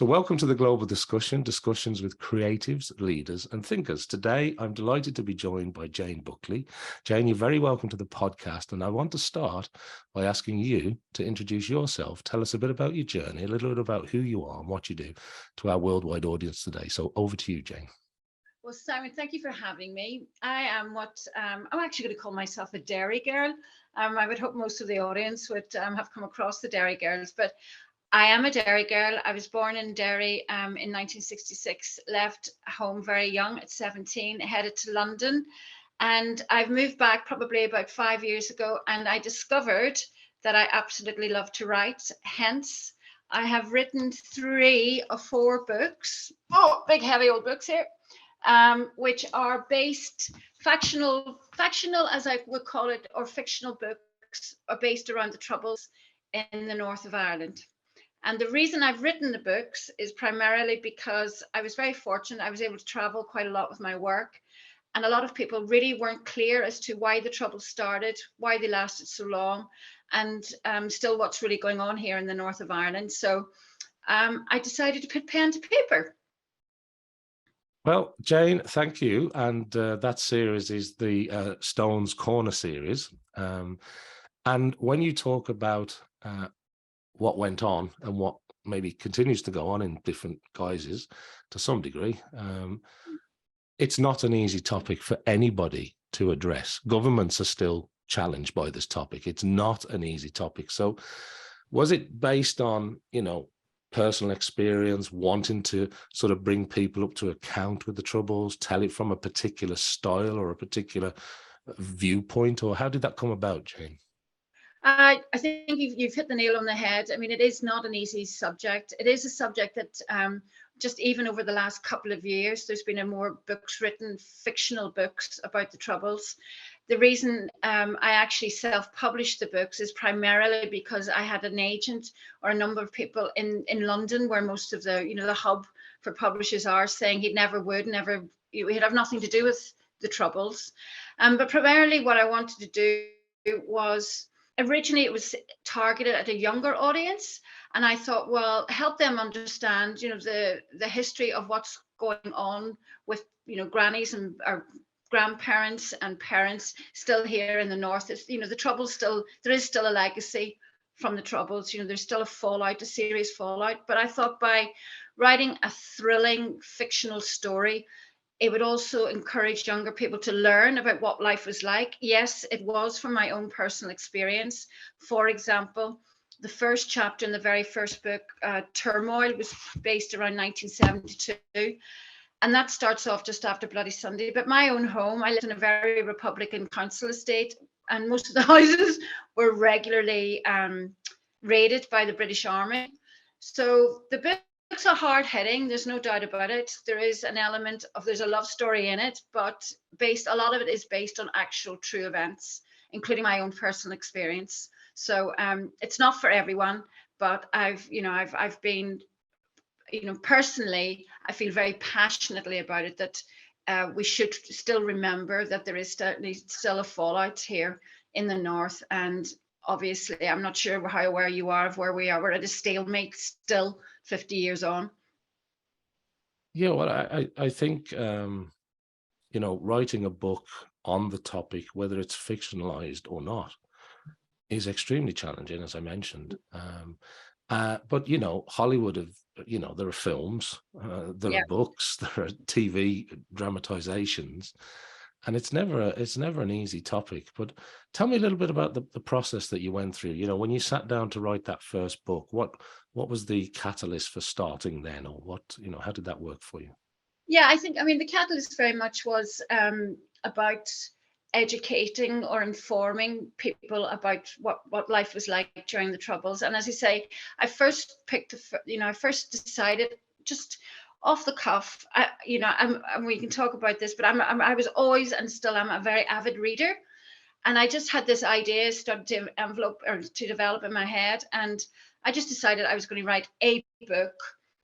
So welcome to the Global Discussion, discussions with creatives, leaders and thinkers. Today, I'm delighted to be joined by Jane Buckley. Jane, you're very welcome to the podcast. And I want to start by asking you to introduce yourself. Tell us a bit about your journey, a little bit about who you are and what you do to our worldwide audience today. So over to you, Jane. Well, Simon, thank you for having me. I am I'm actually going to call myself a Derry girl. I would hope most of the audience would have come across the Derry girls, but I am a Derry girl. I was born in Derry in 1966, left home very young at 17, headed to London. And I've moved back probably about 5 years ago, and I discovered that I absolutely love to write. Hence, I have written 3 or 4 books. Oh, big heavy old books here. Which are based factional as I would call it, or fictional books are based around the Troubles in the north of Ireland. And the reason I've written the books is primarily because I was very fortunate. I was able to travel quite a lot with my work. And a lot of people really weren't clear as to why the Troubles started, why they lasted so long, and still what's really going on here in the north of Ireland. So I decided to put pen to paper. Well, Jane, thank you. And that series is the Stones Corner series. And when you talk about what went on and what maybe continues to go on in different guises to some degree, it's not an easy topic for anybody to address. Governments are still challenged by this topic. It's not an easy topic. So was it based on, personal experience, wanting to sort of bring people up to account with the Troubles, tell it from a particular style or a particular viewpoint, or how did that come about, Jane? I think you've hit the nail on the head. I mean, it is not an easy subject. It is a subject that just even over the last couple of years, there's been more books written, fictional books about the Troubles. The reason I actually self-published the books is primarily because I had an agent or a number of people in London, where most of the hub for publishers are, saying he'd have nothing to do with the Troubles. But primarily what I wanted to do was, originally it was targeted at a younger audience, and I thought, well, help them understand, the history of what's going on with, grannies and our grandparents and parents still here in the north. It's, the Troubles there is still a legacy from the Troubles. There's still a serious fallout. But I thought by writing a thrilling fictional story, it would also encourage younger people to learn about what life was like. Yes, it was from my own personal experience. For example, the first chapter in the very first book, Turmoil, was based around 1972. And that starts off just after Bloody Sunday. But my own home, I lived in a very Republican council estate, and most of the houses were regularly raided by the British Army. So the books are hard hitting, there's no doubt about it. There is an element of, there's a love story in it, but a lot of it is based on actual true events, including my own personal experience. So it's not for everyone, but I've been, personally, I feel very passionately about it, that we should still remember that there is still a fallout here in the north. And obviously, I'm not sure how aware you are of where we are. We're at a stalemate still 50 years on. Yeah, well, I think, writing a book on the topic, whether it's fictionalized or not, is extremely challenging, as I mentioned. But, Hollywood there are films, there are books, there are TV dramatizations, and it's never an easy topic. But tell me a little bit about the process that you went through. When you sat down to write that first book, what was the catalyst for starting then, or what, how did that work for you? Yeah, the catalyst very much was about educating or informing people about what life was like during the Troubles. And as I say, I first decided just off the cuff, and we can talk about this, but I was always and still am a very avid reader. And I just had this idea started to develop in my head. And I just decided I was going to write a book.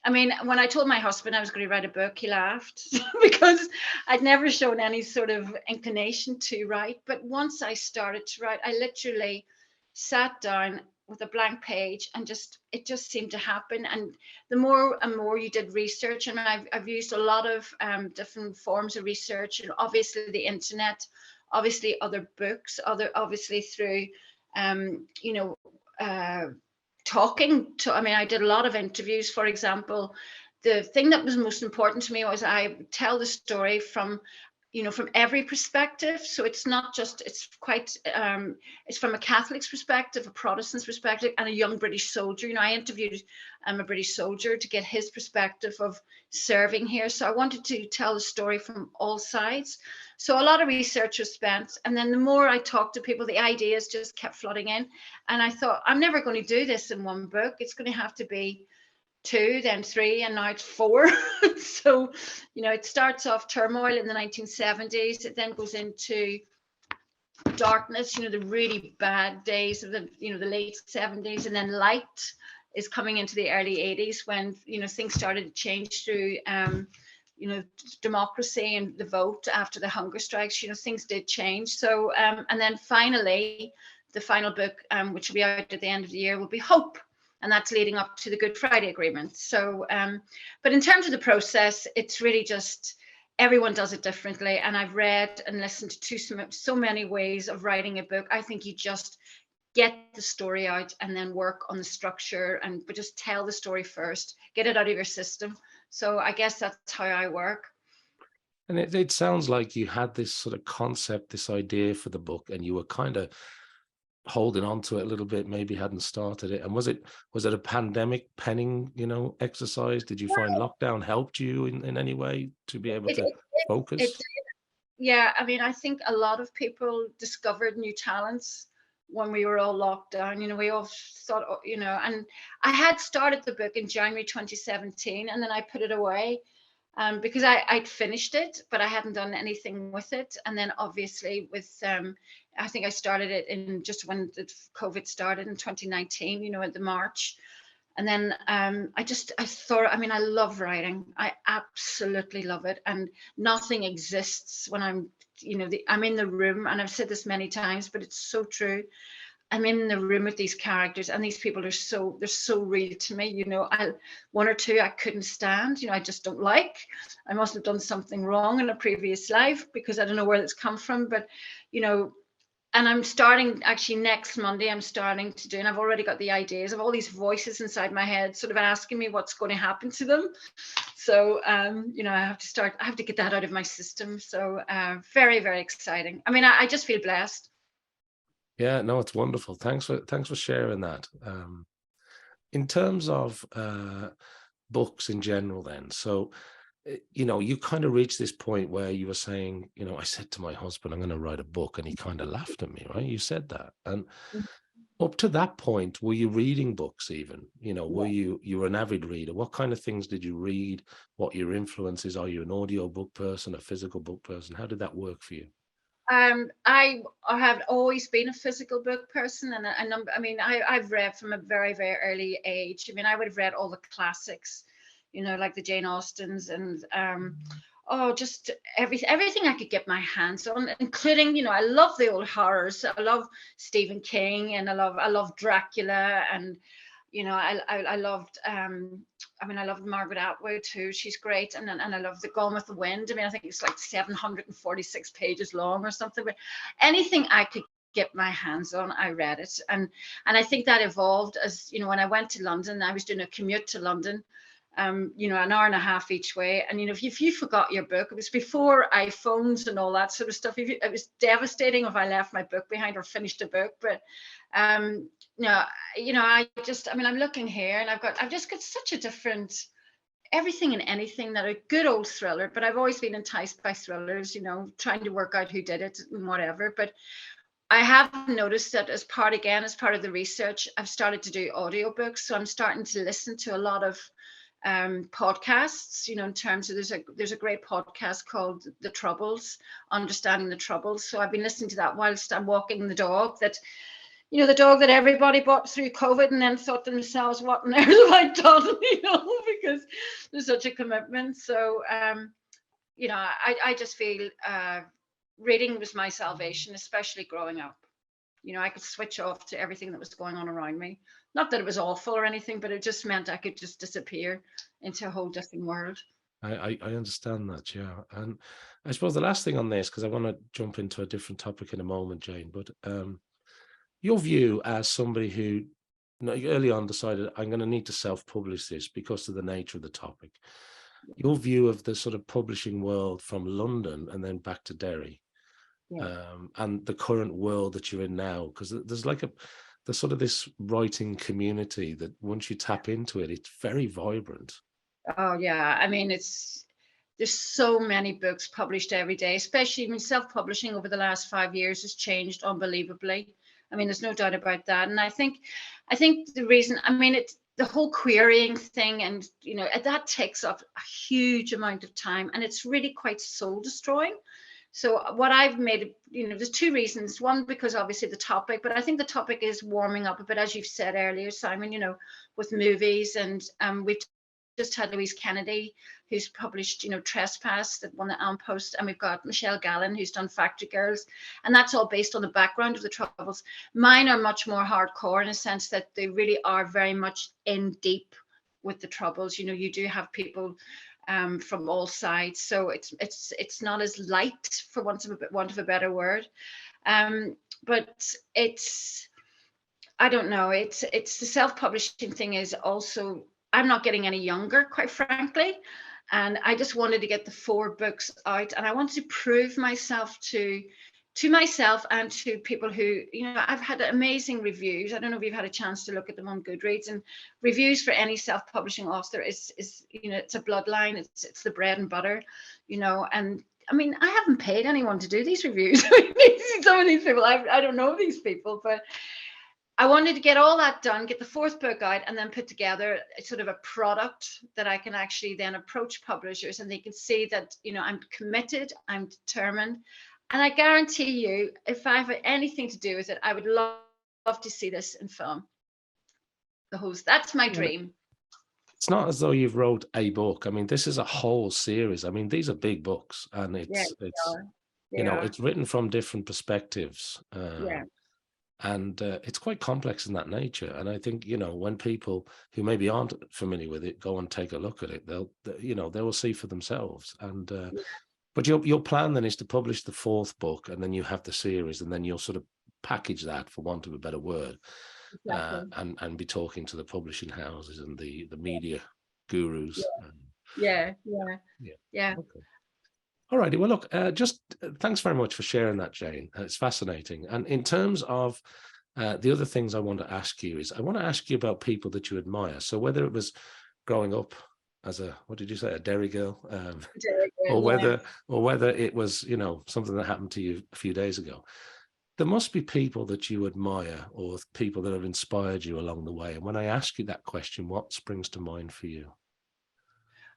I mean, when I told my husband I was going to write a book, he laughed because I'd never shown any sort of inclination to write. But once I started to write, I literally sat down with a blank page, and it just seemed to happen. And the more and more you did research, and I've used a lot of different forms of research, and obviously the internet, obviously other books, obviously through talking to, I mean, I did a lot of interviews. For example, the thing that was most important to me was I tell the story from from every perspective. So it's not just, it's quite, it's from a Catholic's perspective, a Protestant's perspective, and a young British soldier. I interviewed a British soldier to get his perspective of serving here. So I wanted to tell the story from all sides. So a lot of research was spent. And then the more I talked to people, the ideas just kept flooding in. And I thought, I'm never going to do this in one book. It's going to have to be 2, then 3, and now it's 4. So, it starts off turmoil in the 1970s. It then goes into darkness, the really bad days of the late 70s, and then light is coming into the early 80s when, things started to change through, democracy and the vote after the hunger strikes. Things did change. So, and then finally, the final book, which will be out at the end of the year, will be Hope. And that's leading up to the Good Friday Agreement. So, but in terms of the process, it's really just, everyone does it differently. And I've read and listened to so many ways of writing a book. I think you just get the story out and then work on the structure, but just tell the story first, get it out of your system. So I guess that's how I work. And it sounds like you had this sort of concept, this idea for the book, and you were kind of holding on to it a little bit, maybe hadn't started it. And was it a pandemic penning, exercise? Did you find lockdown helped you in any way to be able to focus? Yeah, I mean, I think a lot of people discovered new talents when we were all locked down. We all thought, and I had started the book in January 2017, and then I put it away because I'd finished it, but I hadn't done anything with it. And then obviously with, I think I started it in just when the COVID started in 2019, at the March. And then I thought, I mean, I love writing. I absolutely love it. And nothing exists when I'm, I'm in the room, and I've said this many times, but it's so true. I'm in the room with these characters, and these people are they're so real to me. One or two I couldn't stand, I just don't like. I must have done something wrong in a previous life because I don't know where it's come from. But, and I'm starting actually next Monday, I'm starting to do, and I've already got the ideas of all these voices inside my head sort of asking me what's going to happen to them. So, I have to get that out of my system. So very, very exciting. I mean, I just feel blessed. Yeah, no, it's wonderful. Thanks for sharing that. In terms of books in general then, so you kind of reached this point where you were saying, I said to my husband, I'm going to write a book, and he kind of laughed at me, right? You said that. And up to that point, were you reading books even? Were you were an avid reader? What kind of things did you read? What your influences? Are you an audio book person, a physical book person? How did that work for you? I have always been a physical book person, and I've read from a very, very early age. I mean, I would have read all the classics, like the Jane Austens, and just everything I could get my hands on, including, I love the old horrors. I love Stephen King, and I love Dracula, and I loved I loved Margaret Atwood too. She's great. And I love The Gone with the Wind. I mean, I think it's like 746 pages long or something, but anything I could get my hands on, I read it. And I think that evolved as, when I went to London, I was doing a commute to London, an hour and a half each way. And, if you forgot your book, it was before iPhones and all that sort of stuff. It was devastating if I left my book behind or finished a book. But, I'm looking here, and I've just got such a different everything and anything that a good old thriller, but I've always been enticed by thrillers, trying to work out who did it and whatever. But I have noticed that as part of the research, I've started to do audiobooks. So I'm starting to listen to a lot of podcasts, in terms of there's a great podcast called The Troubles, Understanding the Troubles. So I've been listening to that whilst I'm walking the dog the dog that everybody bought through COVID and then thought to themselves, what on earth have I done, because there's such a commitment. So, I just feel reading was my salvation, especially growing up. I could switch off to everything that was going on around me. Not that it was awful or anything, but it just meant I could just disappear into a whole different world. I understand that, yeah. And I suppose the last thing on this, because I want to jump into a different topic in a moment, Jane, but your view as somebody who early on decided I'm going to need to self-publish this because of the nature of the topic. Your view of the sort of publishing world from London and then back to Derry, and the current world that you're in now, because there's like there's sort of this writing community that once you tap into it, it's very vibrant. Oh yeah, I mean, there's so many books published every day, especially, I mean, self-publishing over the last 5 years has changed unbelievably. I mean, there's no doubt about that. And I think the reason, I mean, it's the whole querying thing, and that takes up a huge amount of time, and it's really quite soul destroying. So what I've made, there's two reasons. One, because obviously the topic, but I think the topic is warming up a bit, as you've said earlier, Simon, with movies, and we've just had Louise Kennedy, who's published, Trespass, that won the Elm Post, and we've got Michelle Gallen, who's done Factory Girls, and that's all based on the background of the Troubles. Mine are much more hardcore in a sense that they really are very much in deep with the Troubles. You do have people from all sides, so it's not as light, for want of a better word, but it's, I don't know, it's the self-publishing thing is also, I'm not getting any younger, quite frankly. And I just wanted to get the 4 books out, and I wanted to prove myself to myself and to people who, I've had amazing reviews. I don't know if you've had a chance to look at them on Goodreads, and reviews for any self-publishing author is it's a bloodline. It's the bread and butter, and I mean, I haven't paid anyone to do these reviews. Some of these people, I don't know these people, but I wanted to get all that done, get the 4th book out, and then put together sort of a product that I can actually then approach publishers, and they can see that, I'm committed, I'm determined. And I guarantee you, if I have anything to do with it, I would love to see this in film. That's my dream. It's not as though you've wrote a book. I mean, this is a whole series. I mean, these are big books, and it's written from different perspectives. And it's quite complex in that nature. And I think, when people who maybe aren't familiar with it go and take a look at it, they will see for themselves. And but your plan then is to publish the 4th book, and then you have the series, and then you'll sort of package that, for want of a better word, and be talking to the publishing houses and the media gurus. Yeah. Okay. All righty. Well, look, just thanks very much for sharing that, Jane. It's fascinating. And in terms of the other things I want to ask you is, I want to ask you about people that you admire. So whether it was growing up as what did you say, a Derry girl, or whether it was, something that happened to you a few days ago, there must be people that you admire, or people that have inspired you along the way. And when I ask you that question, what springs to mind for you?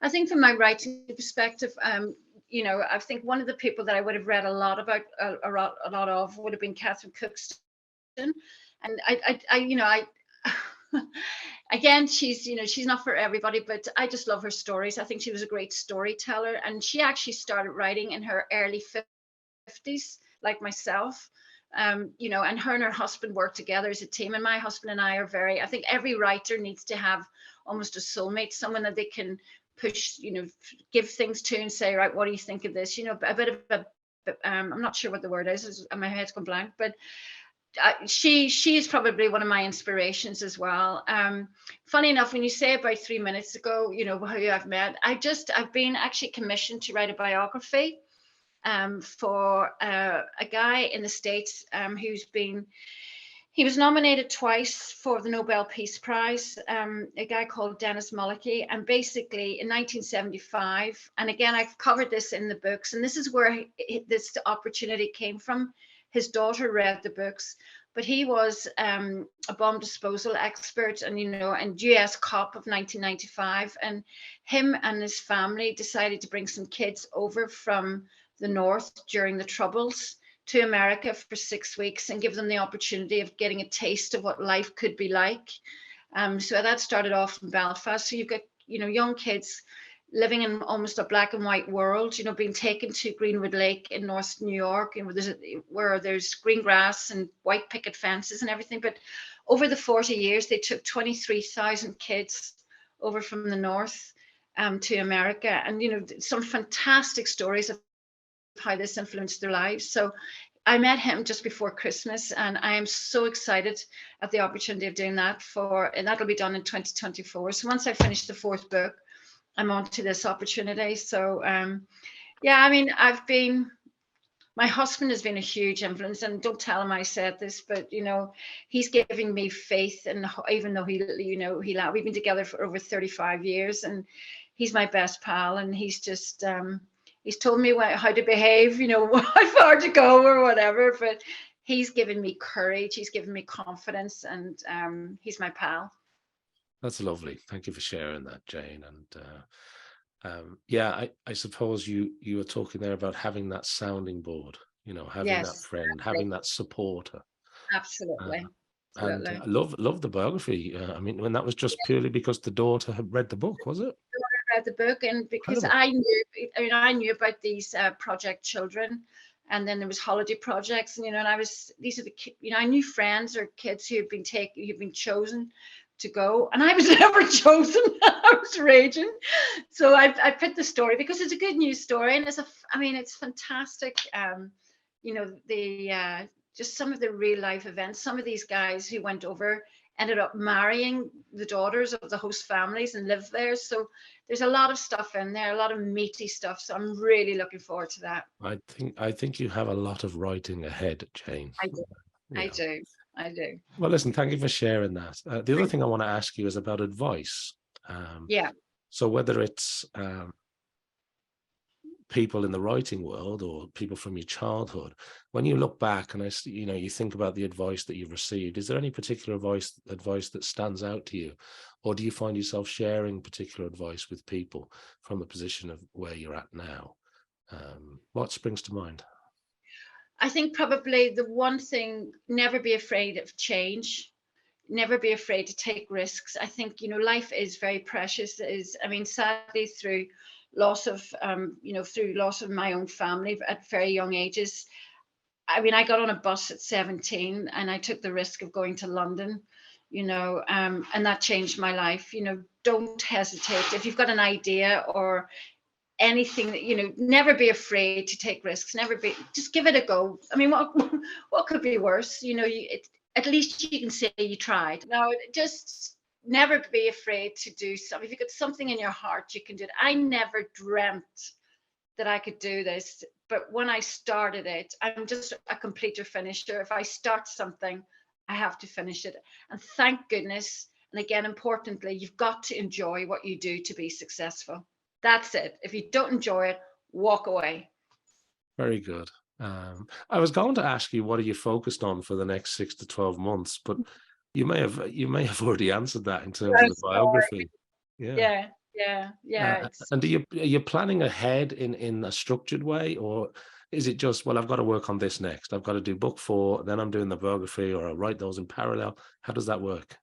I think from my writing perspective, I think one of the people that I would have read a lot about, a lot of, would have been Catherine Cookson. And I again, she's not for everybody, but I just love her stories. I think she was a great storyteller, and she actually started writing in her early 50s, like myself. And her and her husband worked together as a team. And my husband and I I think every writer needs to have almost a soulmate, someone that they can push, give things to and say, right, what do you think of this? A bit of a, I'm not sure what the word is, my head's gone blank, but she is probably one of my inspirations as well. Funny enough, when you say about 3 minutes ago, who I've met, I've been actually commissioned to write a biography for a guy in the States he was nominated twice for the Nobel Peace Prize, a guy called Dennis Mullicky. And basically in 1975, and again, I've covered this in the books, and this is where this opportunity came from. His daughter read the books, but he was a bomb disposal expert and, and US cop of 1995. And him and his family decided to bring some kids over from the North during the Troubles to America for 6 weeks and give them the opportunity of getting a taste of what life could be like. So that started off in Belfast. So you've got, young kids living in almost a black and white world, being taken to Greenwood Lake in North New York, where there's green grass and white picket fences and everything. But over the 40 years, they took 23,000 kids over from the north to America, and some fantastic stories of how this influenced their lives. So I met him just before Christmas, and I am so excited at the opportunity of doing that and that'll be done in 2024. So once I finish the 4th book, I'm on to this opportunity. So yeah, I mean, my husband has been a huge influence, and don't tell him I said this, but he's giving me faith. And even though we've been together for over 35 years, and he's my best pal, and he's just he's told me how to behave, how far to go or whatever, but he's given me courage, he's given me confidence, and he's my pal. That's lovely. Thank you for sharing that, Jane. And yeah, I suppose you were talking there about having that sounding board, having that Yes, friend, having that supporter. absolutely. And Absolutely. I love the biography. I mean, when that was just purely because the daughter had read the book, was it? Read the book, and because Incredible. I knew about these Project Children, and then there was holiday projects, and these are the I knew friends or kids who've been chosen to go, and I was never chosen. I was raging. So I put the story because it's a good news story, and it's fantastic. Just some of the real life events. Some of these guys who went over ended up marrying the daughters of the host families and lived there. So there's a lot of stuff in there, a lot of meaty stuff. So I'm really looking forward to that. I think you have a lot of writing ahead, Jane. I do. Yeah. I do. Well, listen, thank you for sharing that. The other thing I want to ask you is about advice. Yeah. So whether it's people in the writing world or people from your childhood, when you look back and you think about the advice that you've received, is there any particular advice that stands out to you, or do you find yourself sharing particular advice with people from the position of where you're at now? What springs to mind? I think probably the one thing: never be afraid of change. Never be afraid to take risks. I think life is very precious. Sadly, through loss of my own family at very young ages. I got on a bus at 17, and I took the risk of going to London, and that changed my life. Don't hesitate if you've got an idea or anything that never be afraid to take risks. Just give it a go. I mean, what could be worse? At least you can say you tried. No, just never be afraid to do something. If you've got something in your heart, you can do it. I never dreamt that I could do this, but when I started it, I'm just a completer finisher. If I start something, I have to finish it. And thank goodness, and again, importantly, you've got to enjoy what you do to be successful. That's it. If you don't enjoy it, walk away. Very good. I was going to ask you, what are you focused on for the next 6 to 12 months? But you may have already answered that in terms of the biography. Yeah. Yeah. And are you planning ahead in a structured way, or is it just, well, I've got to work on this next. I've got to do book 4, then I'm doing the biography, or I'll write those in parallel. How does that work?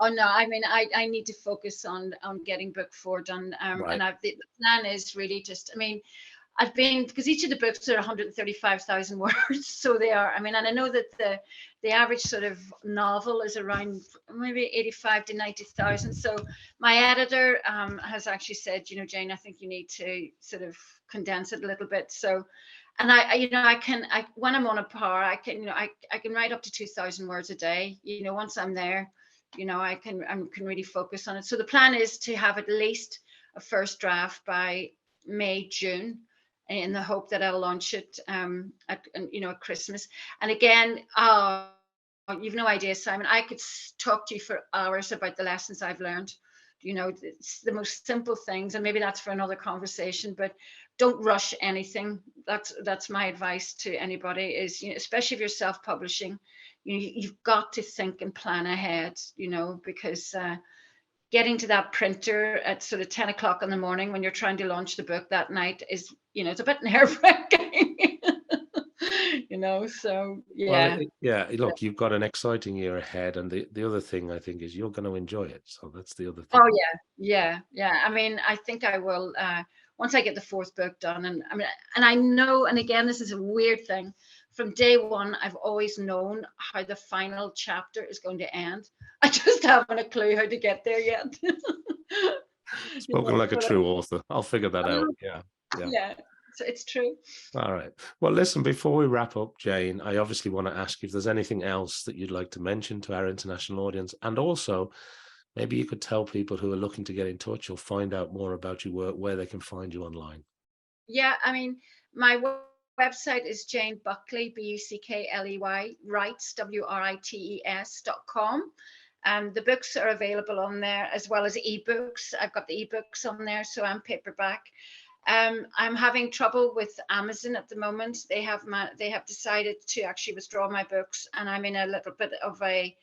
Oh no, I need to focus on getting book 4 done. Right. And the plan is really just, because each of the books are 135,000 words, so they are. And I know that the average sort of novel is around maybe 85 to 90,000. So my editor has actually said, Jane, I think you need to sort of condense it a little bit. So, and when I'm on a par, I can write up to 2,000 words a day. Once I'm there, I can really focus on it. So the plan is to have at least a first draft by May, June, in the hope that I'll launch it at Christmas. And again, you've no idea, Simon, I could talk to you for hours about the lessons I've learned. It's the most simple things, and maybe that's for another conversation, but don't rush anything. That's my advice to anybody, is, especially if you're self-publishing, you've got to think and plan ahead, because getting to that printer at sort of 10 o'clock in the morning when you're trying to launch the book that night is, it's a bit nerve-wracking. So Well, yeah. look, you've got an exciting year ahead, and the other thing I think is you're going to enjoy it. So that's the other thing. Oh yeah. I mean, I think I will once I get the fourth book done, and I know, and again, this is a weird thing. From day one, I've always known how the final chapter is going to end. I just haven't a clue how to get there yet. Spoken like a true author. I'll figure that out. Yeah. Yeah, it's true. All right. Well, listen, before we wrap up, Jane, I obviously want to ask you if there's anything else that you'd like to mention to our international audience. And also, maybe you could tell people who are looking to get in touch or find out more about your work, where they can find you online. Yeah, I mean, my website is Jane Buckley, Buckley, Writes, WRITES.com. The books are available on there, as well as ebooks. I've got the ebooks on there, so I'm paperback. I'm having trouble with Amazon at the moment. They have decided to actually withdraw my books, and I'm in a little bit of a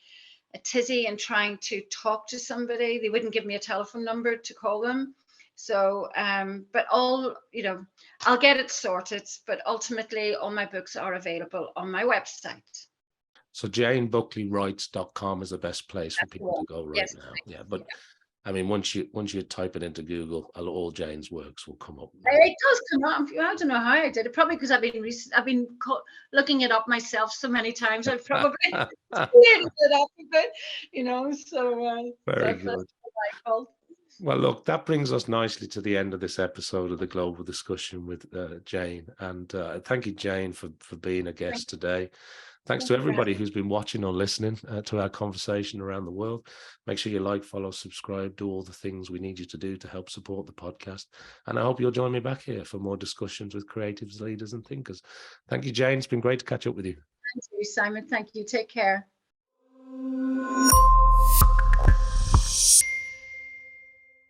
tizzy in trying to talk to somebody. They wouldn't give me a telephone number to call them. So, but I'll get it sorted. But ultimately, all my books are available on my website. So JaneBuckleyWrites.com is the best place for people to go right now. Yeah, but I mean, once you type it into Google, all Jane's works will come up. It does come up. I don't know how I did it. Probably because I've been looking it up myself so many times. I've probably it up a bit, So very good. Well, look, that brings us nicely to the end of this episode of the Global Discussion with Jane. And thank you, Jane, for being a guest today. Thanks to everybody who's been watching or listening to our conversation around the world. Make sure you like, follow, subscribe, do all the things we need you to do to help support the podcast. And I hope you'll join me back here for more discussions with creatives, leaders, and thinkers. Thank you, Jane. It's been great to catch up with you. Thank you, Simon. Thank you. Take care.